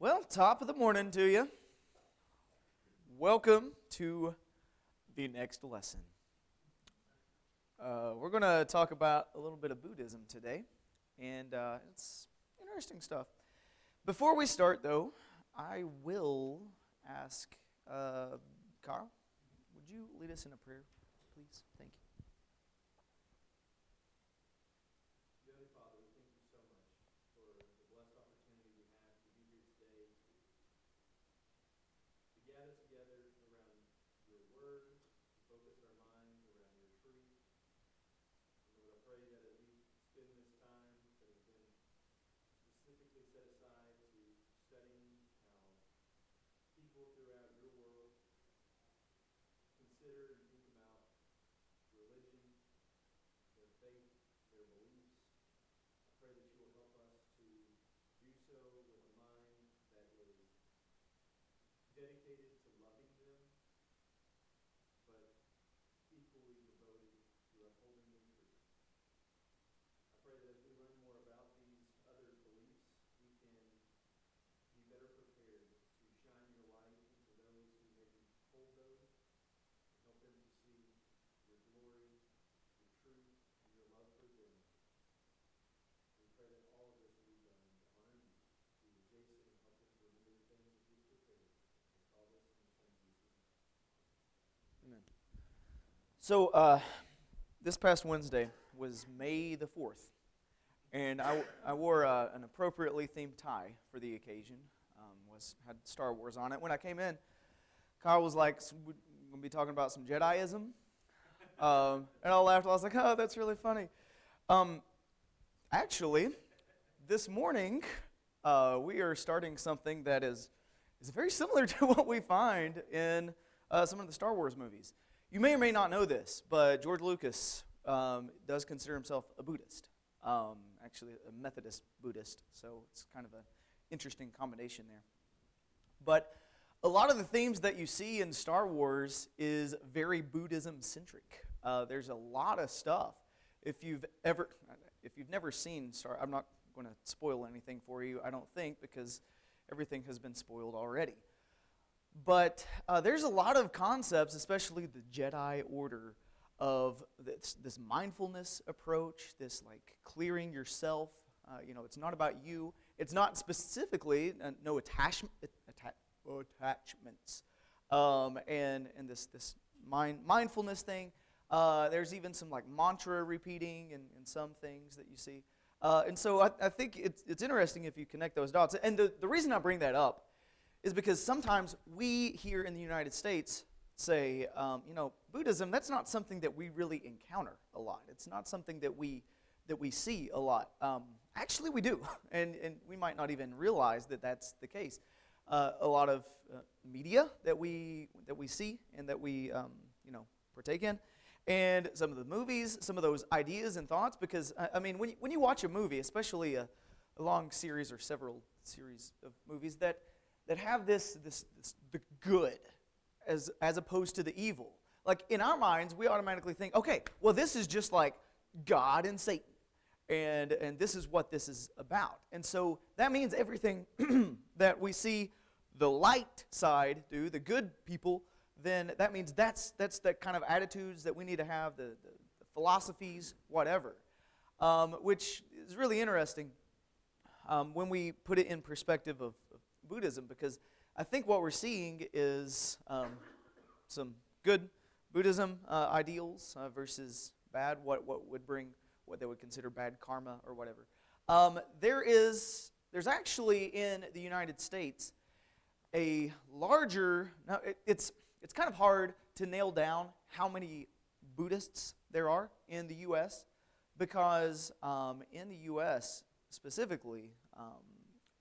Well, top of the morning to you. Welcome to the next lesson. We're going to talk about a little bit of Buddhism today, and it's interesting stuff. Before we start, though, I will ask Carl, would you lead us in a prayer, please? Thank you. Gather together around your word, focus our minds around your truth. And Lord, I pray that as we spend this time that has been specifically set aside to studying how people throughout your world consider and think about religion, their faith, their beliefs, I pray that you will help us to do so with a mind that is dedicated to loving them, but equally devoted to upholding their truth. I pray that as we learn more about these other beliefs, we can be better prepared to shine your light into those who maybe hold those, and help them to see your glory, your truth, and your love for them. We pray that all of this will be done to honor you. Be with Jason and help him to remember the things that he's prepared. All this in your son Jesus' name. Amen. So, this past Wednesday was May the 4th, and I wore an appropriately themed tie for the occasion. Had Star Wars on it. When I came in, Kyle was like, "So we're going to be talking about some Jediism?" And I laughed. I was like, "Oh, that's really funny." Actually, this morning, we are starting something that is very similar to what we find in some of the Star Wars movies. You may or may not know this, but George Lucas does consider himself a Buddhist, actually a Methodist Buddhist, so it's kind of an interesting combination there. But a lot of the themes that you see in Star Wars is very Buddhism-centric. There's a lot of stuff. If you've never seen I'm not going to spoil anything for you, I don't think, because everything has been spoiled already. But there's a lot of concepts, especially the Jedi Order, of this mindfulness approach, this like clearing yourself. It's not about you. It's not specifically no attachments, and this mindfulness thing. There's even some like mantra repeating in some things that you see. And so I think it's interesting if you connect those dots. And the reason I bring that up is because sometimes we here in the United States say, Buddhism, that's not something that we really encounter a lot. It's not something that we see a lot. Actually, we do, and we might not even realize that that's the case. A lot of media that we see and that we partake in, and some of the movies, some of those ideas and thoughts. Because when you watch a movie, especially a long series or several series of movies that have this the good as opposed to the evil. Like in our minds, we automatically think, okay, well this is just like God and Satan, and this is what this is about. And so that means everything that we see the light side do, the good people, then that means that's the kind of attitudes that we need to have, the philosophies, whatever, which is really interesting when we put it in perspective of Buddhism, because I think what we're seeing is some good Buddhism ideals versus bad, what would bring what they would consider bad karma or whatever. There's actually in the United States a larger, now it's kind of hard to nail down how many Buddhists there are in the U.S. because in the U.S. specifically,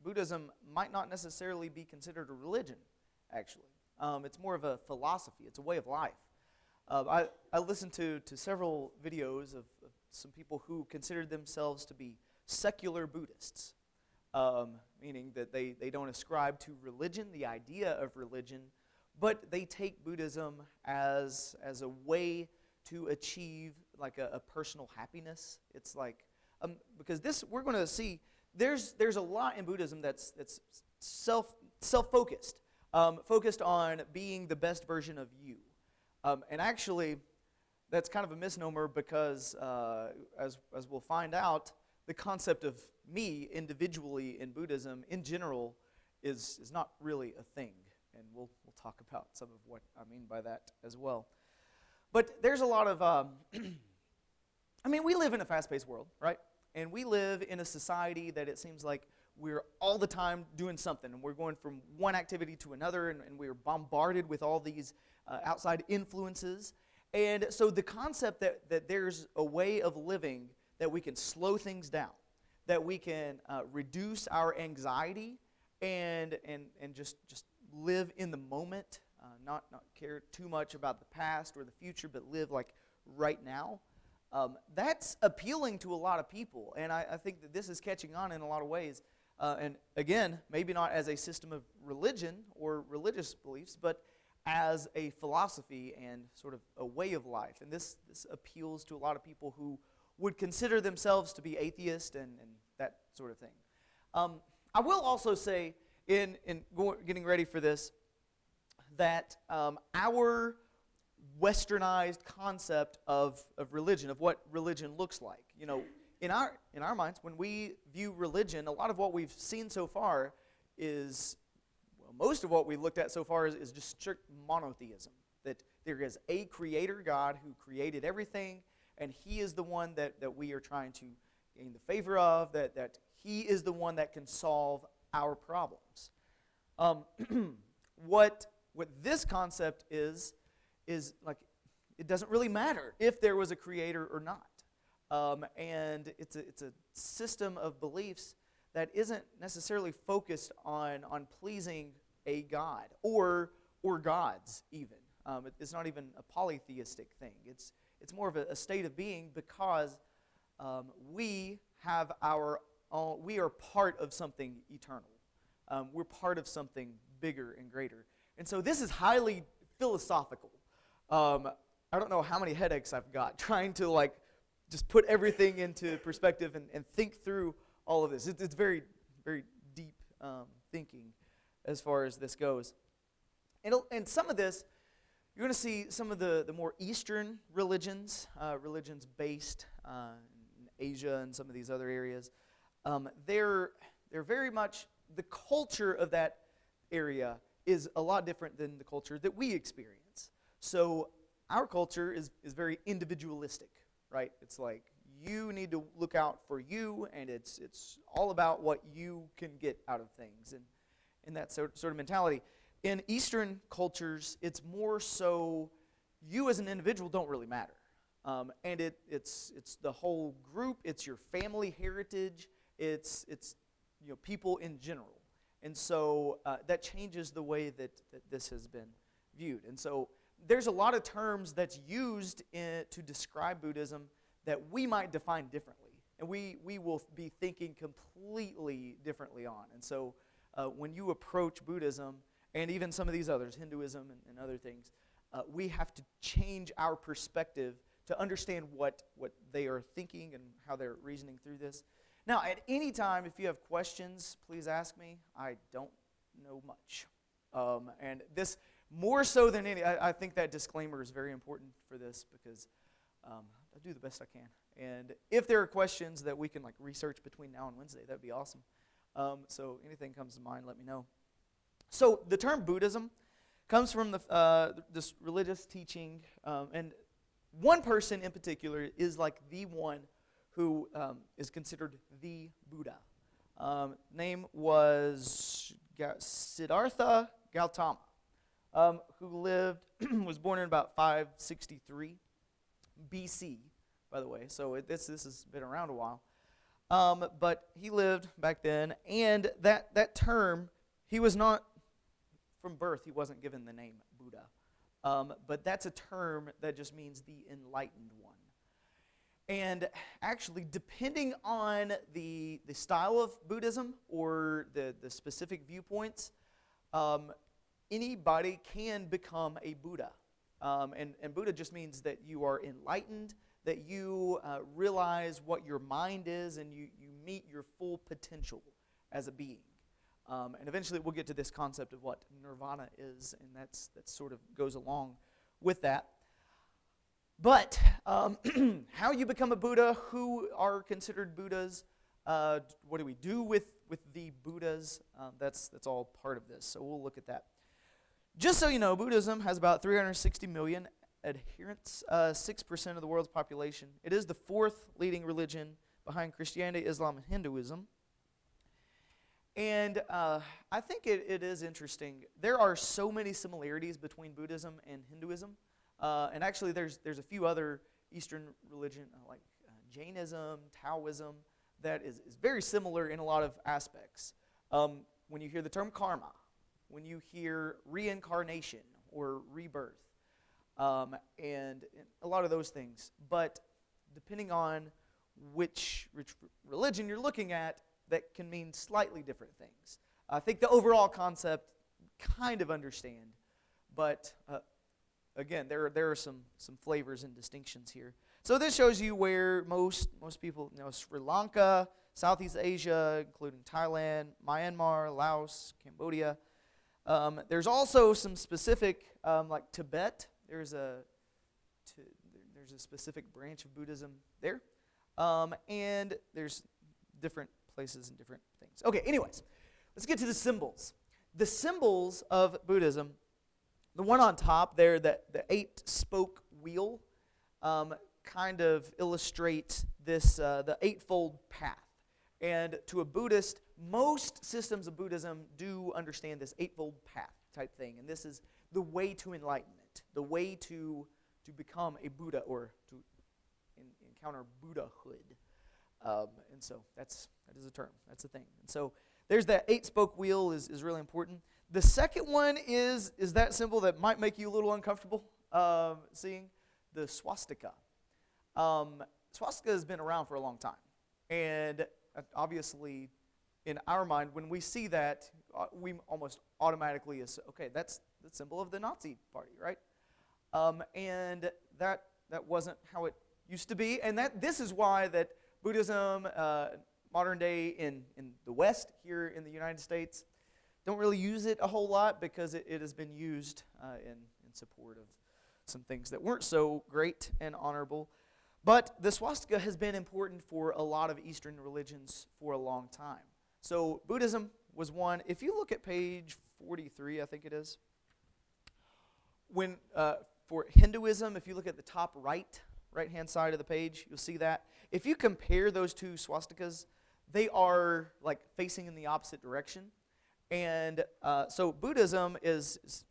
Buddhism might not necessarily be considered a religion, actually. It's more of a philosophy. It's a way of life. I listened to several videos of some people who considered themselves to be secular Buddhists, meaning that they don't ascribe to religion, the idea of religion, but they take Buddhism as a way to achieve like a personal happiness. It's like, because we're going to see there's a lot in Buddhism that's self-focused, focused on being the best version of you. And actually, that's kind of a misnomer because, as we'll find out, the concept of me individually in Buddhism, in general, is not really a thing. And we'll talk about some of what I mean by that as well. But there's a lot of, I mean, we live in a fast-paced world, right? And we live in a society that it seems like we're all the time doing something, and we're going from one activity to another, and we're bombarded with all these outside influences. And so the concept that there's a way of living that we can slow things down, that we can reduce our anxiety and just live in the moment, not care too much about the past or the future, but live like right now. That's appealing to a lot of people, and I think that this is catching on in a lot of ways. And again, maybe not as a system of religion or religious beliefs, but as a philosophy and sort of a way of life. And this appeals to a lot of people who would consider themselves to be atheist and that sort of thing. I will also say, in getting ready for this, that our westernized concept of religion, of what religion looks like, in our minds, when we view religion, a lot of what we've seen so far is, well, most of what we've looked at so far is just strict monotheism, that there is a creator God who created everything, and he is the one that we are trying to gain the favor of, that he is the one that can solve our problems. What this concept is like, it doesn't really matter if there was a creator or not. And it's a system of beliefs that isn't necessarily focused on pleasing a god or gods even. It's not even a polytheistic thing. It's more of a state of being because we have our own. We are part of something eternal. We're part of something bigger and greater. And so this is highly philosophical. I don't know how many headaches I've got trying to just put everything into perspective and think through all of this. It's very, very deep thinking as far as this goes. And some of this, you're going to see some of the more Eastern religions, religions based in Asia and some of these other areas. They're very much, the culture of that area is a lot different than the culture that we experience. So our culture is very individualistic, right? It's like you need to look out for you, and it's all about what you can get out of things, and that sort of mentality. In Eastern cultures, it's more so you as an individual don't really matter, and it's the whole group, it's your family heritage, it's people in general. And so that changes the way that this has been viewed. And so there's a lot of terms that's used to describe Buddhism that we might define differently. And we will be thinking completely differently on. And so when you approach Buddhism, and even some of these others, Hinduism and other things, we have to change our perspective to understand what they are thinking and how they're reasoning through this. Now, at any time, if you have questions, please ask me. I don't know much. And this, more so than any, I think that disclaimer is very important for this because I do the best I can. And if there are questions that we can research between now and Wednesday, that'd be awesome. So anything comes to mind, let me know. So the term Buddhism comes from this religious teaching, and one person in particular is the one who is considered the Buddha. Name was Siddhartha Gautama, who was born in about 563 BC, by the way. So this has been around a while. But he lived back then, and that term, he was not, from birth, he wasn't given the name Buddha. But that's a term that just means the enlightened one. And actually, depending on the style of Buddhism or the specific viewpoints, anybody can become a Buddha. And Buddha just means that you are enlightened, that you realize what your mind is and you meet your full potential as a being. And eventually we'll get to this concept of what Nirvana is, and that sort of goes along with that. But how you become a Buddha, who are considered Buddhas, what do we do with the Buddhas, that's all part of this. So we'll look at that. Just so you know, Buddhism has about 360 million adherents, 6% of the world's population. It is the fourth leading religion behind Christianity, Islam, and Hinduism. And I think it is interesting. There are so many similarities between Buddhism and Hinduism. And actually, there's a few other Eastern religion, like Jainism, Taoism, that is very similar in a lot of aspects. When you hear the term karma, when you hear reincarnation or rebirth, and a lot of those things. But depending on which religion you're looking at, that can mean slightly different things. I think the overall concept kind of understand, but again, there are some flavors and distinctions here. So this shows you where most people, Sri Lanka, Southeast Asia, including Thailand, Myanmar, Laos, Cambodia. There's also some specific, like Tibet. There's a specific branch of Buddhism there, and there's different places and different things. Okay, anyways, let's get to the symbols. The symbols of Buddhism, the one on top there, the 8-spoke wheel, kind of illustrate this, the eightfold path. And to a Buddhist, most systems of Buddhism do understand this eightfold path type thing. And this is the way to enlightenment, the way to become a Buddha or to encounter Buddhahood. And so that is a term. That's a thing. And so there's that 8-spoke wheel is really important. The second one is that symbol that might make you a little uncomfortable seeing, the swastika. Swastika has been around for a long time. And obviously, in our mind, when we see that, we almost automatically assume, okay, that's the symbol of the Nazi party, right? And that wasn't how it used to be. And this is why that Buddhism, modern day in the West, here in the United States, don't really use it a whole lot because it has been used in support of some things that weren't so great and honorable. But the swastika has been important for a lot of Eastern religions for a long time. So Buddhism was one. If you look at page 43, I think it is, for Hinduism, if you look at the top right-hand side of the page, you'll see that. If you compare those two swastikas, they are like facing in the opposite direction. And so Buddhism is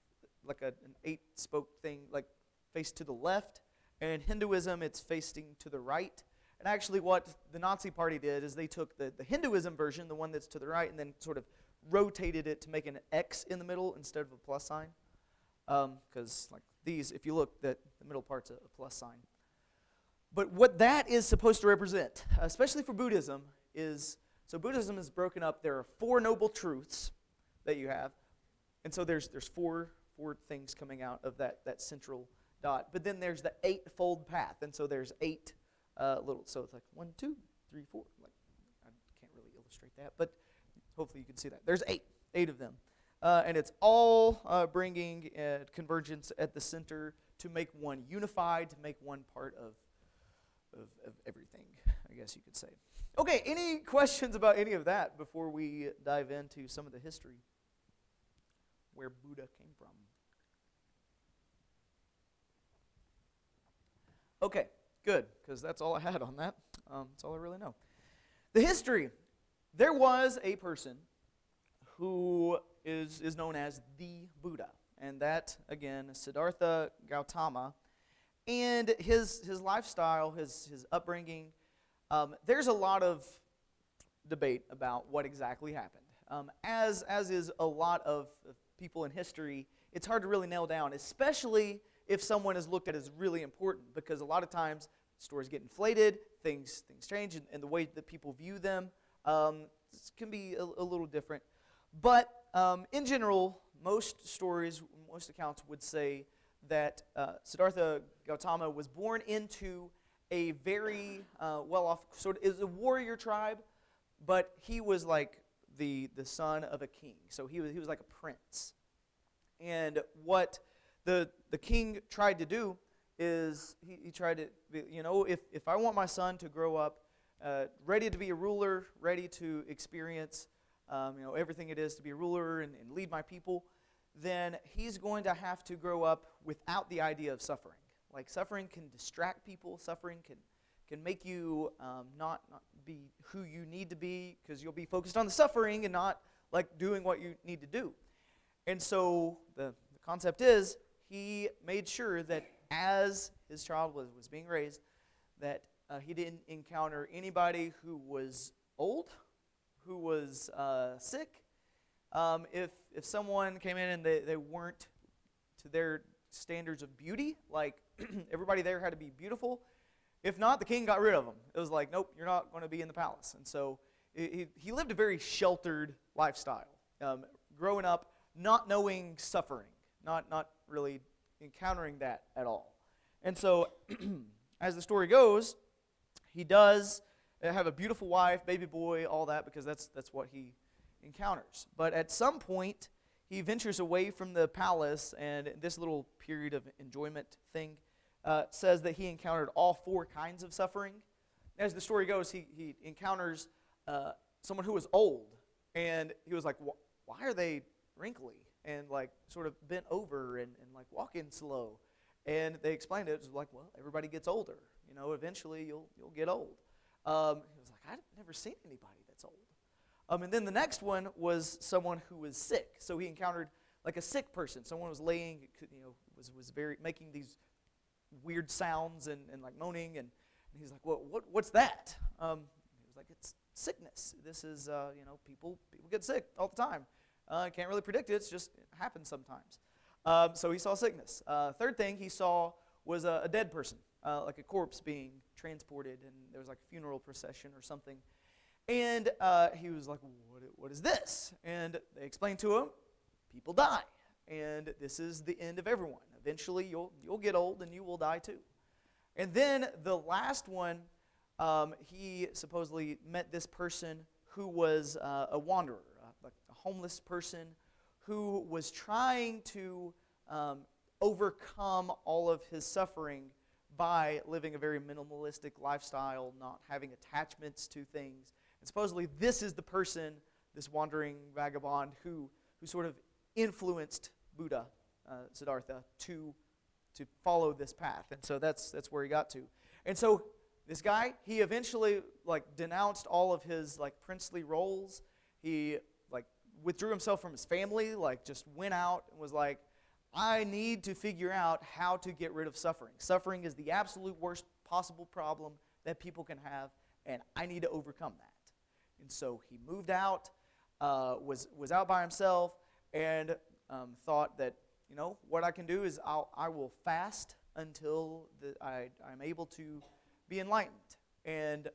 like an 8-spoke thing, like faced to the left. And Hinduism, it's facing to the right. And actually what the Nazi party did is they took the Hinduism version, the one that's to the right, and then sort of rotated it to make an X in the middle instead of a plus sign. Because like these, if you look, the middle part's a plus sign. But what that is supposed to represent, especially for Buddhism, so Buddhism is broken up. There are 4 noble truths that you have. And so there's four things coming out of that central dot. But then there's the 8-fold path. And so there's 8 little, so it's like 1, 2, 3, 4. Like, I can't really illustrate that, but hopefully you can see that. There's 8 of them. And it's all bringing convergence at the center to make one unified, to make one part of everything, I guess you could say. Okay, any questions about any of that before we dive into some of the history, where Buddha came from? Okay, good, because that's all I had on that. That's all I really know. The history. There was a person who is known as the Buddha, and that, again, is Siddhartha Gautama. And his lifestyle, his upbringing, there's a lot of debate about what exactly happened. As is a lot of people in history, it's hard to really nail down, especially if someone is looked at as really important, because a lot of times stories get inflated, things change, and the way that people view them can be a little different. But in general, most stories, most accounts would say that Siddhartha Gautama was born into a very well-off, sort of, is a warrior tribe, but he was like the son of a king. So he was like a prince. And what the king tried to do is he tried to, if I want my son to grow up ready to be a ruler, ready to experience everything it is to be a ruler and lead my people, then he's going to have to grow up without the idea of suffering. Like, suffering can distract people. Suffering can make you not be who you need to be, because you'll be focused on the suffering and not like doing what you need to do. And so the concept is, he made sure that as his child was being raised, that he didn't encounter anybody who was old, who was sick. If someone came in and they weren't to their standards of beauty, like everybody there had to be beautiful. If not, the king got rid of them. It was like, nope, you're not going to be in the palace. And so he lived a very sheltered lifestyle, growing up not knowing suffering, not really encountering that at all. And so as the story goes, he does have a beautiful wife, baby boy, all that, because that's what he encounters. But at some point, he ventures away from the palace, and this little period of enjoyment thing says that he encountered all four kinds of suffering. As the story goes, he encounters someone who was old, and he was like, why are they wrinkly and like sort of bent over and like walking slow? And they explained it. It was like, well, everybody gets older. Eventually you'll get old. He was like, I've never seen anybody that's old. And then the next one was someone who was sick. So he encountered like a sick person. Someone was laying, was very making these weird sounds and like moaning. And he's like, well, what's that? He was like, it's sickness. This is, people get sick all the time. Can't really predict it. It just happens sometimes. So he saw sickness. Third thing he saw was a dead person, like a corpse being transported, and there was like a funeral procession or something. And he was like, what is this? And they explained to him, people die, and this is the end of everyone. Eventually you'll get old and you will die too. And then the last one, he supposedly met this person who was a wanderer, like a homeless person who was trying to overcome all of his suffering by living a very minimalistic lifestyle, not having attachments to things. And supposedly this is the person, this wandering vagabond, who sort of influenced Buddha, Siddhartha, to follow this path. And so that's where he got to. And so this guy, he eventually denounced all of his princely roles. He withdrew himself from his family, just went out and was like, I need to figure out how to get rid of suffering. Suffering is the absolute worst possible problem that people can have, and I need to overcome that. And so he moved out, was out by himself, and thought that, what I can do is I will fast until I'm able to be enlightened. And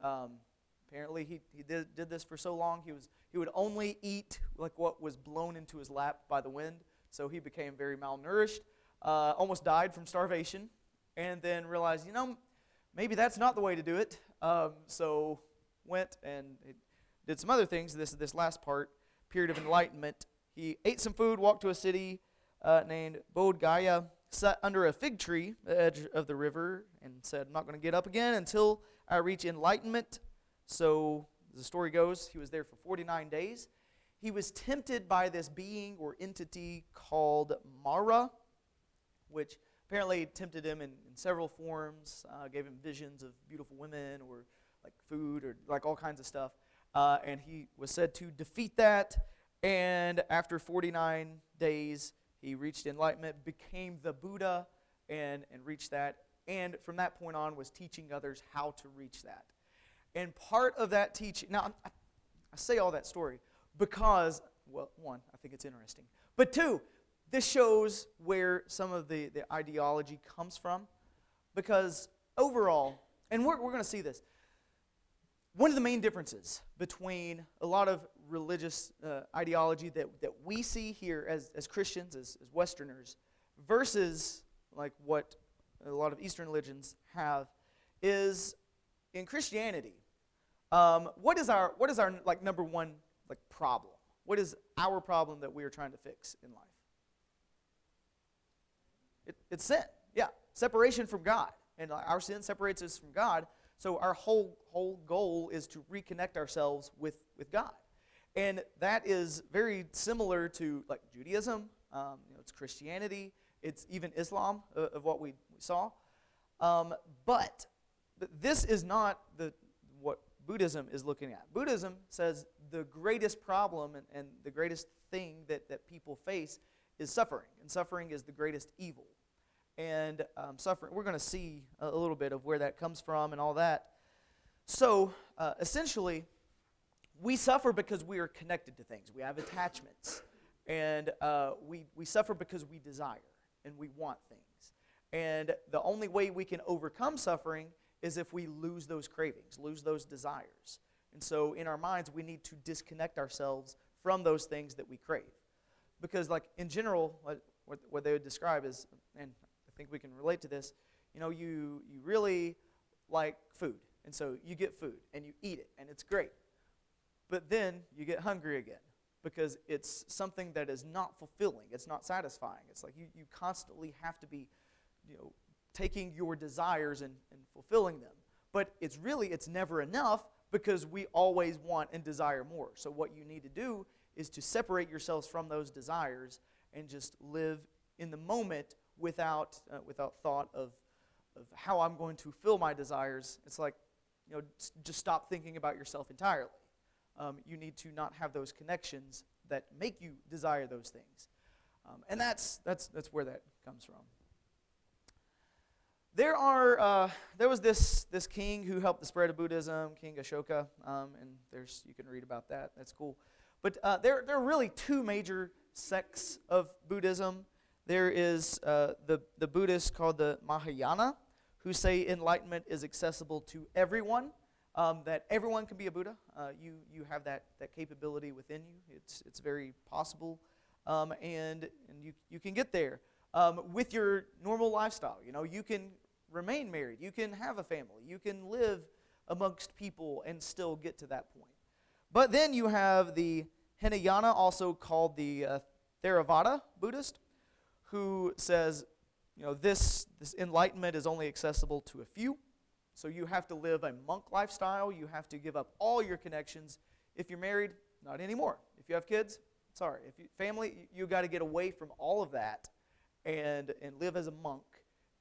apparently he did this for so long, he would only eat what was blown into his lap by the wind. So he became very malnourished, almost died from starvation, and then realized, maybe that's not the way to do it. So went and did some other things. This last period of enlightenment. He ate some food, walked to a city named Bodh Gaya, sat under a fig tree at the edge of the river, and said, I'm not going to get up again until I reach enlightenment. So as the story goes, he was there for 49 days. He was tempted by this being or entity called Mara, which apparently tempted him in several forms, gave him visions of beautiful women or food or all kinds of stuff. And he was said to defeat that, and after 49 days, he reached enlightenment, became the Buddha, and reached that, and from that point on was teaching others how to reach that. And part of that teaching, now I say all that story because, well, one, I think it's interesting. But two, this shows where some of the ideology comes from. Because overall, and we're going to see this, one of the main differences between a lot of religious ideology that we see here as Christians, as Westerners, versus what a lot of Eastern religions have, is in Christianity, what is our like number one like problem? What is our problem that we are trying to fix in life? It's sin. Yeah, separation from God, and our sin separates us from God. So our whole goal is to reconnect ourselves with God, and that is very similar to like Judaism. It's Christianity. It's even Islam of what we saw. But this is not what Buddhism is looking at. Buddhism says the greatest problem and the greatest thing that people face is suffering, and suffering is the greatest evil. And suffering, we're going to see a little bit of where that comes from and all that. So essentially, we suffer because we are connected to things. We have attachments, and we suffer because we desire and we want things. And the only way we can overcome suffering is if we lose those cravings, lose those desires. And so in our minds, we need to disconnect ourselves from those things that we crave. Because like in general, what they would describe is, and I think we can relate to this, you really like food. And so you get food and you eat it and it's great. But then you get hungry again because it's something that is not fulfilling. It's not satisfying. It's like you constantly have to be taking your desires and fulfilling them. But it's never enough because we always want and desire more. So what you need to do is to separate yourselves from those desires and just live in the moment without thought of how I'm going to fill my desires. It's like, just stop thinking about yourself entirely. You need to not have those connections that make you desire those things. And that's where that comes from. There was this king who helped the spread of Buddhism, King Ashoka, and you can read about that. That's cool. But there are really two major sects of Buddhism. There is the Buddhists called the Mahayana, who say enlightenment is accessible to everyone, that everyone can be a Buddha. You have that capability within you. It's very possible, and you can get there with your normal lifestyle. You can remain married. You can have a family. You can live amongst people and still get to that point. But then you have the Hinayana, also called the Theravada Buddhist, who says, this enlightenment is only accessible to a few. So you have to live a monk lifestyle. You have to give up all your connections. If you're married, not anymore. If you have kids, sorry. If you family, you got to get away from all of that and live as a monk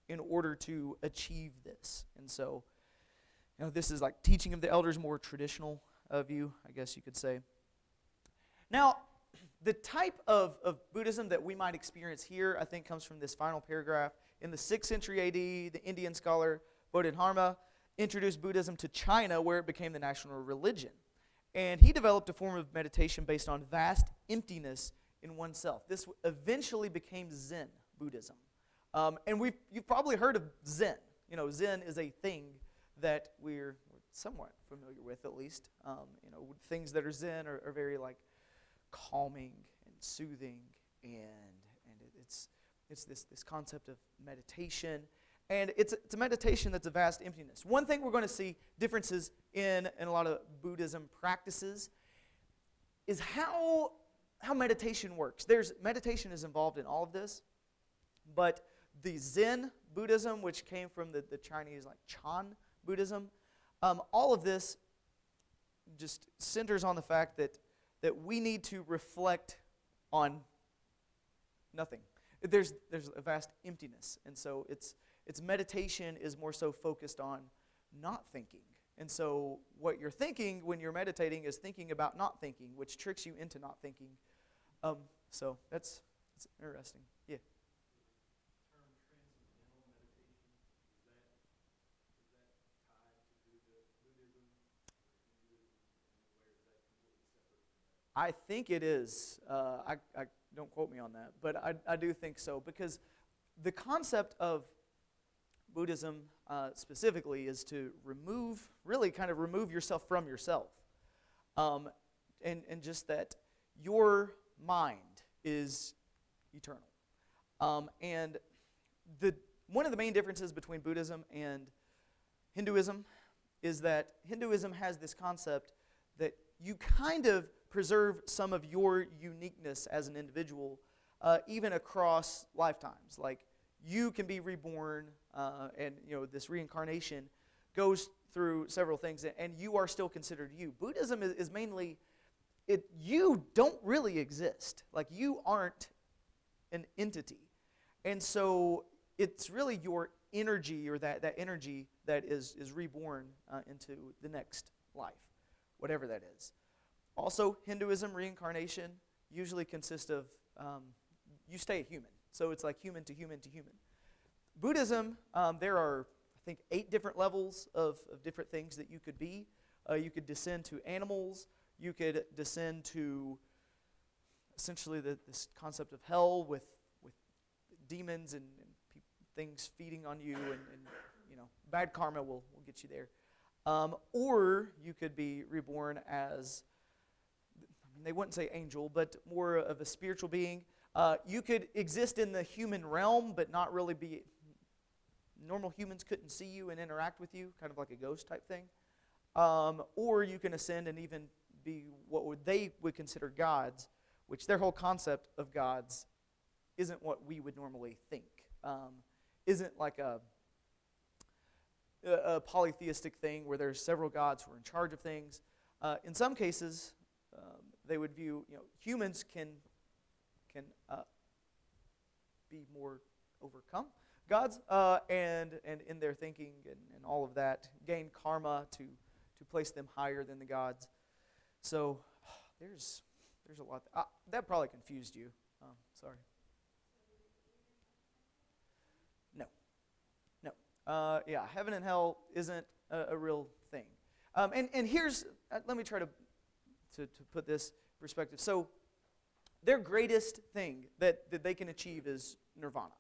in order to achieve this. And so, this is like teaching of the elders, more traditional view, I guess you could say. Now, the type of Buddhism that we might experience here, I think, comes from this final paragraph. In the 6th century AD, the Indian scholar Bodhidharma introduced Buddhism to China, where it became the national religion. And he developed a form of meditation based on vast emptiness in oneself. This eventually became Zen Buddhism. And you've probably heard of Zen. Zen is a thing that we're somewhat familiar with, at least. Things that are Zen are very like calming and soothing, and it's this concept of meditation, and it's a meditation that's a vast emptiness. One thing we're going to see differences in a lot of Buddhism practices is how meditation works. Meditation is involved in all of this, but the Zen Buddhism, which came from the Chinese like Chan Buddhism, all of this just centers on the fact that we need to reflect on nothing. There's a vast emptiness, and so its meditation is more so focused on not thinking. And so what you're thinking when you're meditating is thinking about not thinking, which tricks you into not thinking. So it's interesting. Yeah. I think it is. I don't quote me on that, but I do think so, because the concept of Buddhism specifically is to remove yourself from yourself, and just that your mind is eternal. And one of the main differences between Buddhism and Hinduism is that Hinduism has this concept that you kind of preserve some of your uniqueness as an individual, even across lifetimes. Like, you can be reborn, and this reincarnation goes through several things, and you are still considered you. Buddhism is mainly, you don't really exist. Like, you aren't an entity. And so it's really your energy, or that energy that is reborn into the next life, whatever that is. Also, Hinduism reincarnation usually consists of you stay a human. So it's like human to human to human. Buddhism, there are, I think, 8 different levels of different things that you could be. You could descend to animals. You could descend to essentially this concept of hell with demons and things feeding on you, and bad karma will get you there. Or you could be reborn as, they wouldn't say angel, but more of a spiritual being. You could exist in the human realm, but not really be, normal humans couldn't see you and interact with you, kind of like a ghost type thing. Or you can ascend and even be what they would consider gods, which their whole concept of gods isn't what we would normally think. Isn't like a polytheistic thing where there's several gods who are in charge of things. In some cases, they would view, humans can be more overcome gods, and in their thinking and all of that, gain karma to place them higher than the gods. So there's a lot. That probably confused you. Sorry. No. Yeah, heaven and hell isn't a real thing. And here's, let me try to put this in perspective. So their greatest thing that they can achieve is nirvana,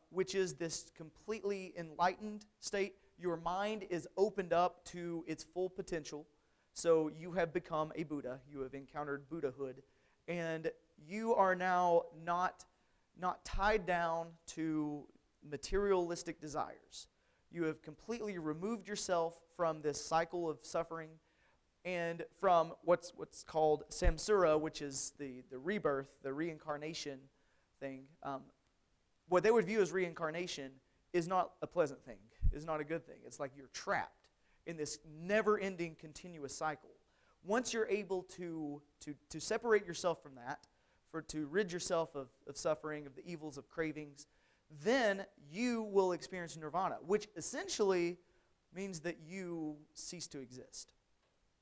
which is this completely enlightened state. Your mind is opened up to its full potential. So you have become a Buddha. You have encountered Buddhahood. And you are now not tied down to materialistic desires. You have completely removed yourself from this cycle of suffering and from what's called samsara, which is the rebirth, the reincarnation thing. What they would view as reincarnation is not a pleasant thing, is not a good thing. It's like you're trapped in this never-ending continuous cycle. Once you're able to separate yourself from that, to rid yourself of suffering, of the evils of cravings, then you will experience nirvana, which essentially means that you cease to exist,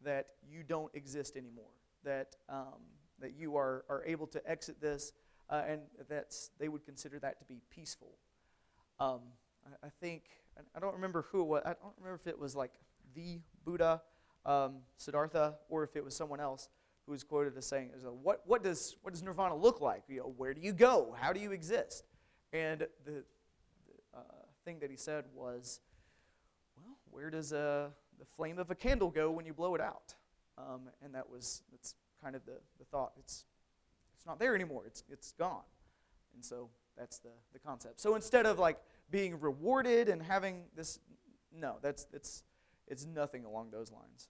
that you don't exist anymore, that you are able to exit this, and they would consider that to be peaceful. I think, I don't remember who it was. I don't remember if it was like the Buddha, Siddhartha, or if it was someone else who was quoted as saying, what does nirvana look like? Where do you go? How do you exist? And the thing that he said was, well, where does the flame of a candle go when you blow it out? And that's kind of the thought. It's not there anymore. It's gone. And so that's the concept. So instead of like being rewarded and having this, no, it's nothing along those lines.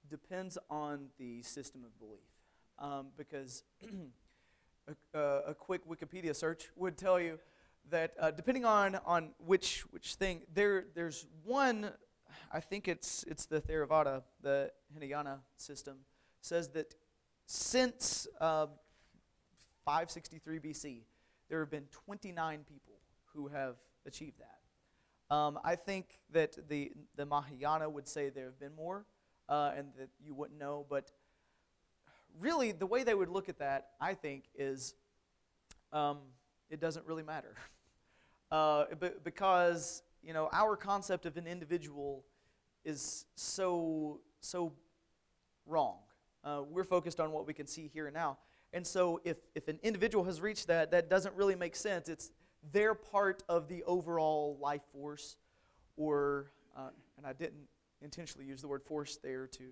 Depends on the system of belief, because a quick Wikipedia search would tell you that depending on which thing, there's one. I think it's the Theravada, the Hinayana system, says that since 563 BC, there have been 29 people who have achieved that. I think that the Mahayana would say there have been more. And that you wouldn't know, but really the way they would look at that, I think, is it doesn't really matter. Because our concept of an individual is so wrong. We're focused on what we can see here and now. And so if an individual has reached that, that doesn't really make sense. It's they're part of the overall life force, or, and I didn't intentionally use the word force there to,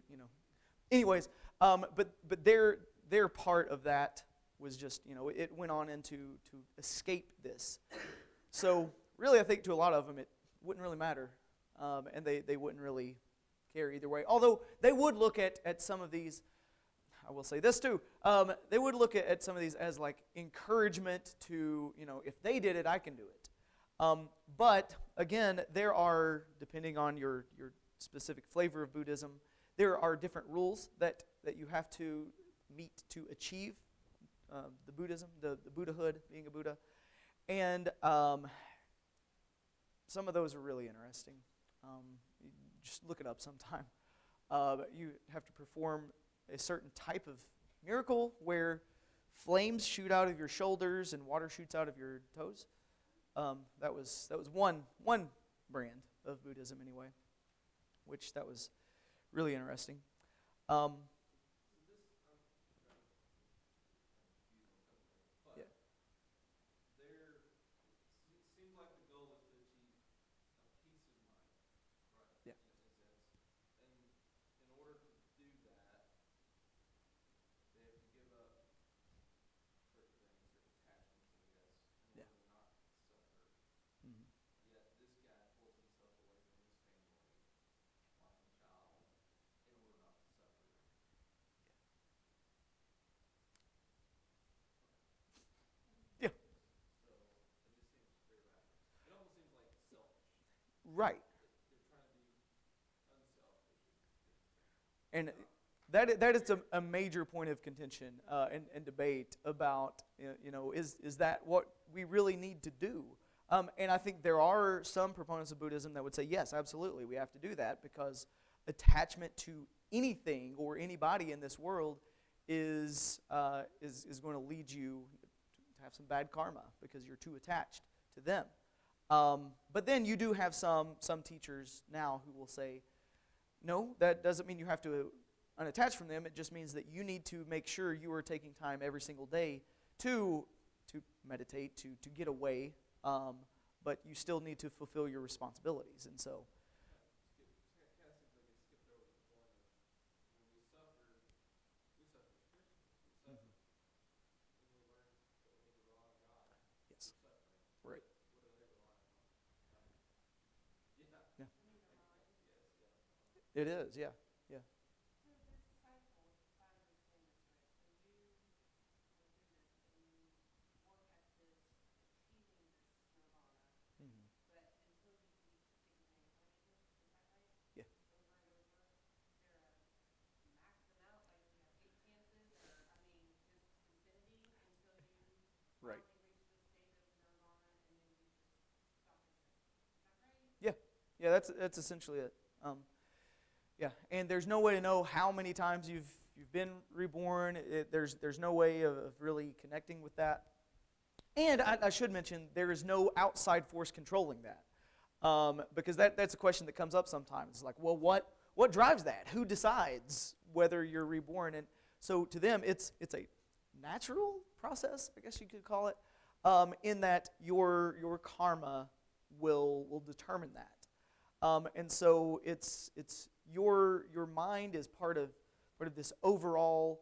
anyways, but their part of that was just, it went on into to escape this. So really, I think to a lot of them, it wouldn't really matter, and they wouldn't really care either way. Although they would look at some of these, I will say this too, they would look at some of these as like encouragement to, if they did it, I can do it. But again, there are, depending on your specific flavor of Buddhism, there are different rules that you have to meet to achieve the Buddhism, the Buddhahood, being a Buddha. And some of those are really interesting. You just look it up sometime. You have to perform a certain type of miracle where flames shoot out of your shoulders and water shoots out of your toes. That was one brand of Buddhism anyway, which that was really interesting. Yeah. Seems like the goal is to achieve a peace of mind, right? Yeah. In a sense. And in order to do that, they have to give up certain things, certain attachments, I guess, in order not to suffer. Mm-hmm. Yet this guy pulls himself away from his family, wife and child, in order not to suffer. Yeah. So it just seems very backwards. It almost seems like selfish. Right. They're trying to be unselfish. And that is a major point of contention and debate about, is that what we really need to do? And I think there are some proponents of Buddhism that would say, yes, absolutely, we have to do that, because attachment to anything or anybody in this world is going to lead you to have some bad karma because you're too attached to them. But then you do have some teachers now who will say, no, that doesn't mean you have to unattach from them. It just means that you need to make sure you are taking time every single day to meditate, to get away, but you still need to fulfill your responsibilities. And so, It kind of seems like it skipped over the point of when we suffer as Christians. We suffer. mm-hmm. When we learn that we need to rely on God, Yes, we're suffering. right. What are they relying on? Yeah. Yes, yeah. It is, yeah. So this cycle, if I understand this right, so you are Buddhist and you work at this, achieving this nirvana, Mm-hmm. but until you reach reincarnation, is that right? Yeah. Over and over? Is there a max amount, like you have 8 chances, or, I mean, just infinity until you Right. finally reach the state of nirvana and then you just stop existing? Is that right? Yeah, that's essentially it. Yeah, and there's no way to know how many times you've been reborn. There's no way of really connecting with that. And I should mention, there is no outside force controlling that, because that's a question that comes up sometimes. It's like, well, what drives that? Who decides whether you're reborn? And so to them, it's a natural process, I guess you could call it, in that your karma will determine that. And so it's your mind is part of this overall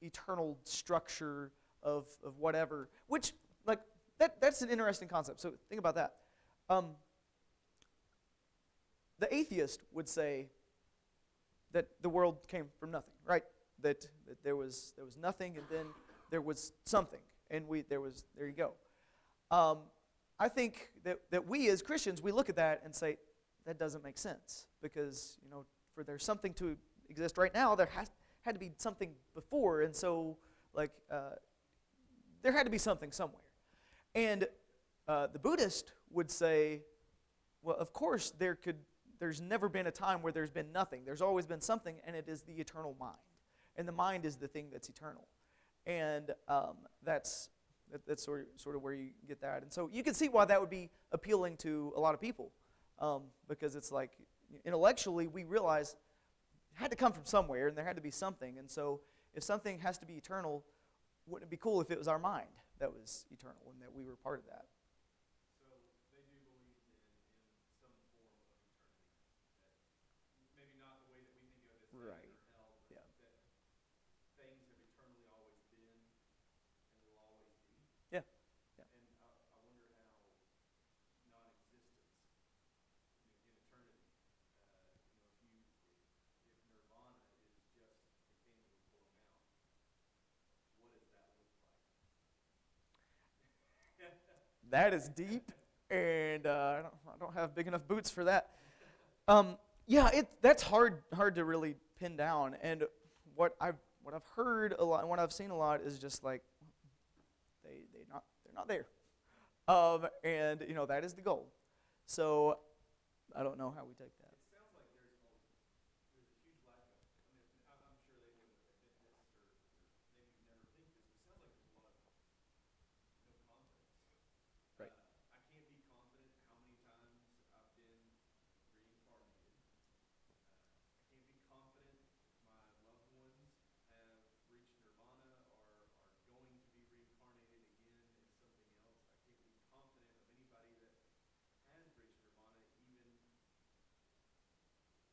eternal structure of whatever, which like that's an interesting concept. So think about that. The atheist would say that the world came from nothing, right? That there was nothing and then there was something, and there you go. I think that we as Christians, we look at that and say, that doesn't make sense, because for there's something to exist right now, there had to be something before, and so there had to be something somewhere. And the Buddhist would say, well, of course there's never been a time where there's been nothing. There's always been something, and it is the eternal mind, and the mind is the thing that's eternal, and that's sort of where you get that. And so you can see why that would be appealing to a lot of people, because it's like intellectually we realize had to come from somewhere, and there had to be something. And so if something has to be eternal, wouldn't it be cool if it was our mind that was eternal and that we were part of that? So they do believe then in some form of eternity. That maybe not the way that we think of it as heaven Right. or hell, but Yeah. that things have eternally always been and will always be. Yeah. Yeah. And I wonder how non-existence in eternity, if Nirvana is just mechanically blown out, what does that look like? That is deep, and I don't have big enough boots for that. Yeah, that's hard to really pin down. And what I've heard a lot and what I've seen a lot is just like they're not there. And that is the goal. So I don't know how we take that. It sounds like there's a huge lack of. I mean, I'm sure they wouldn't admit this, or maybe never think this, but it sounds like there's a lot of no confidence. Right. I can't be confident how many times I've been reincarnated. I can't be confident if my loved ones have reached nirvana or are going to be reincarnated again in something else. I can't be confident of anybody that has reached nirvana, even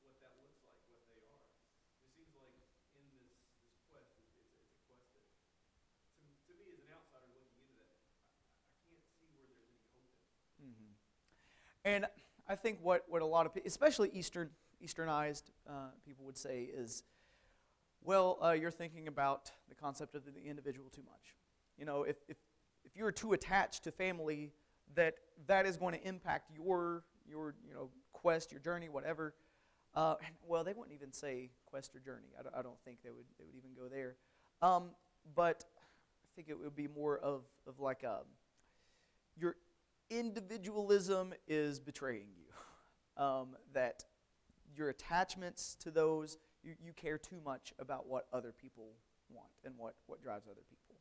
what that looks like, what they are. It seems like in this quest, it's a quest that, to me as an outsider looking into that, I can't see where there's any hope in it. Mm-hmm. And I think what a lot of people, especially Easternized people would say is, well, you're thinking about the concept of the individual too much. If you're too attached to family, that is going to impact your quest, your journey, whatever. Well, they wouldn't even say quest or journey. I don't think they would even go there. But I think it would be more of like your individualism is betraying you. That your attachments to those, you care too much about what other people want and what drives other people.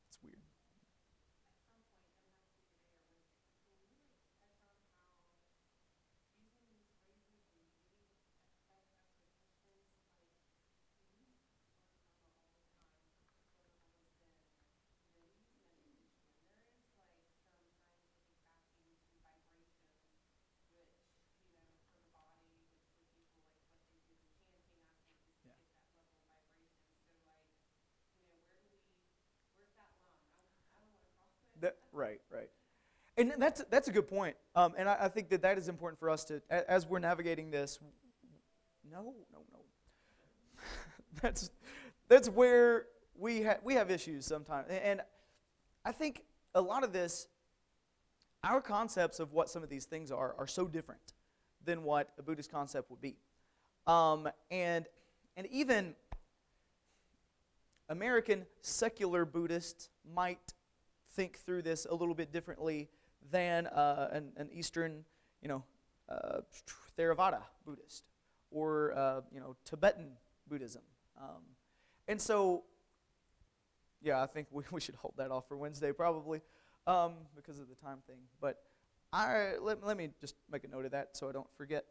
It's weird. At some point, it doesn't have to be today or Wednesday, but can you touch on how using these phrases and meeting Pentecostal Christians, we use the word karma all the time, quote-unquote Zen, they use meditation, and there is some scientific backing to vibrations, which, for the body, which for people, what they do the chanting afterwards is to Yeah. get that level of vibration. So, where's that line? I don't want to cross it. Right. And that's a good point. And I think that is important for us to, as we're navigating this. No. that's where we have issues sometimes. And I think a lot of this, our concepts of what some of these things are so different than what a Buddhist concept would be. And even American secular Buddhists might think through this a little bit differently than an Eastern, Theravada Buddhist or Tibetan Buddhism. And so, yeah, I think we should hold that off for Wednesday probably because of the time thing. But let me just make a note of that so I don't forget.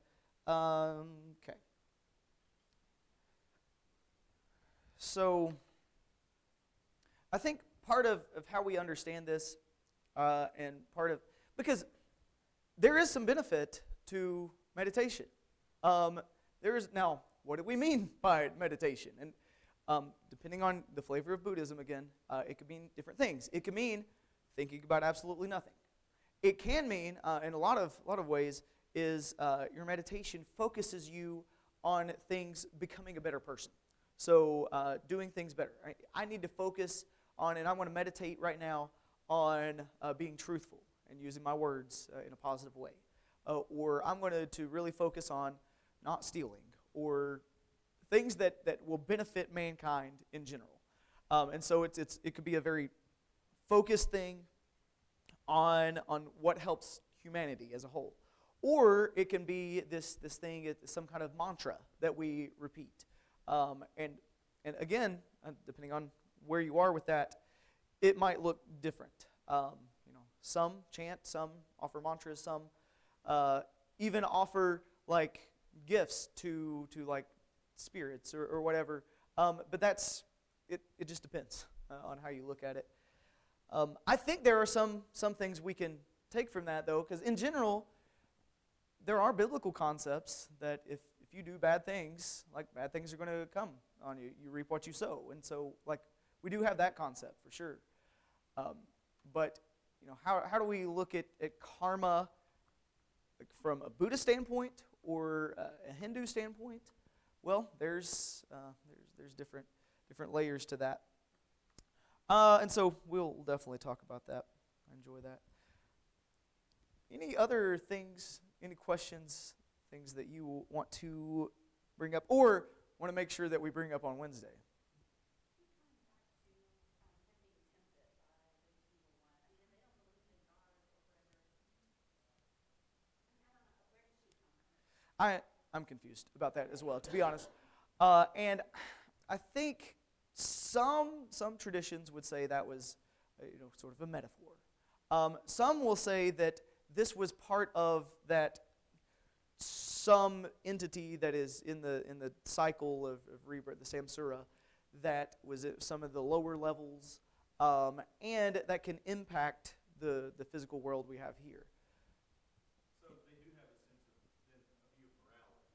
Okay. So I think part of how we understand this and part of, because there is some benefit to meditation. There is, now, what do we mean by meditation? And depending on the flavor of Buddhism, again, it could mean different things. It could mean thinking about absolutely nothing. It can mean, in a lot of ways, is your meditation focuses you on things becoming a better person. So doing things better. Right? I need to focus on, and I want to meditate right now on being truthful and using my words in a positive way. Or I'm going to really focus on not stealing, or things that will benefit mankind in general. And so it could be a very focused thing on what helps humanity as a whole. Or it can be this thing, some kind of mantra that we repeat. And again, depending on where you are with that, it might look different. Some chant, some offer mantras, some even offer gifts to like spirits or whatever. But that's it. It just depends on how you look at it. I think there are some things we can take from that, though, because in general, there are biblical concepts that if you do bad things, like bad things are going to come on you. You reap what you sow, and so like we do have that concept for sure. But how do we look at karma like from a Buddhist standpoint or a Hindu standpoint? Well, there's different layers to that. And so we'll definitely talk about that. I enjoy that. Any other things, any questions, things that you want to bring up or want to make sure that we bring up on Wednesday? I'm confused about that as well, to be honest. And I think some traditions would say that was sort of a metaphor. Some will say that this was part of that some entity that is in the cycle of rebirth, the samsara, that was at some of the lower levels, and that can impact the physical world we have here. So they do have a sense of then a view of morality.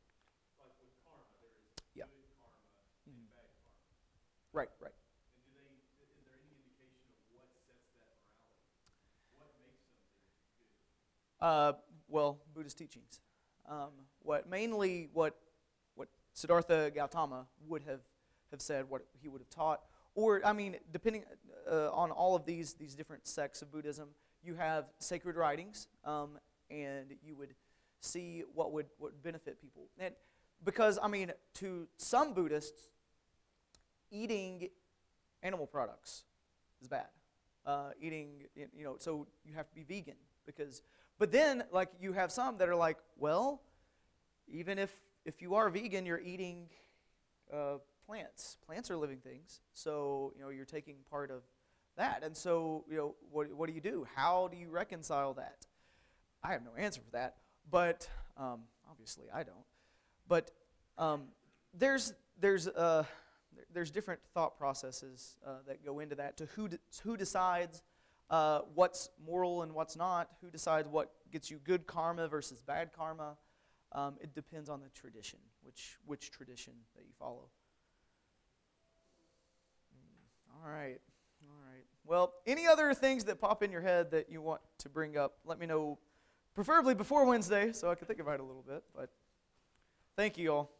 Like with karma, there is Yeah. good karma and bad karma. Right. And is there any indication of what sets that morality? What makes something good? Well, Buddhist teachings. What Siddhartha Gautama would have said, what he would have taught, or depending on all of these different sects of Buddhism, you have sacred writings, and you would see what would benefit people. And because to some Buddhists, eating animal products is bad. So you have to be vegan because. But then, like, you have some that are like, well, even if you are vegan, you're eating plants. Plants are living things, so you're taking part of that. And so, what do you do? How do you reconcile that? I have no answer for that, but obviously I don't. But there's different thought processes that go into that. To who decides what's moral and what's not? Who decides what gets you good karma versus bad karma? It depends on the tradition, which tradition that you follow. All right. Well, any other things that pop in your head that you want to bring up, let me know, preferably before Wednesday, so I can think about it a little bit. But thank you all.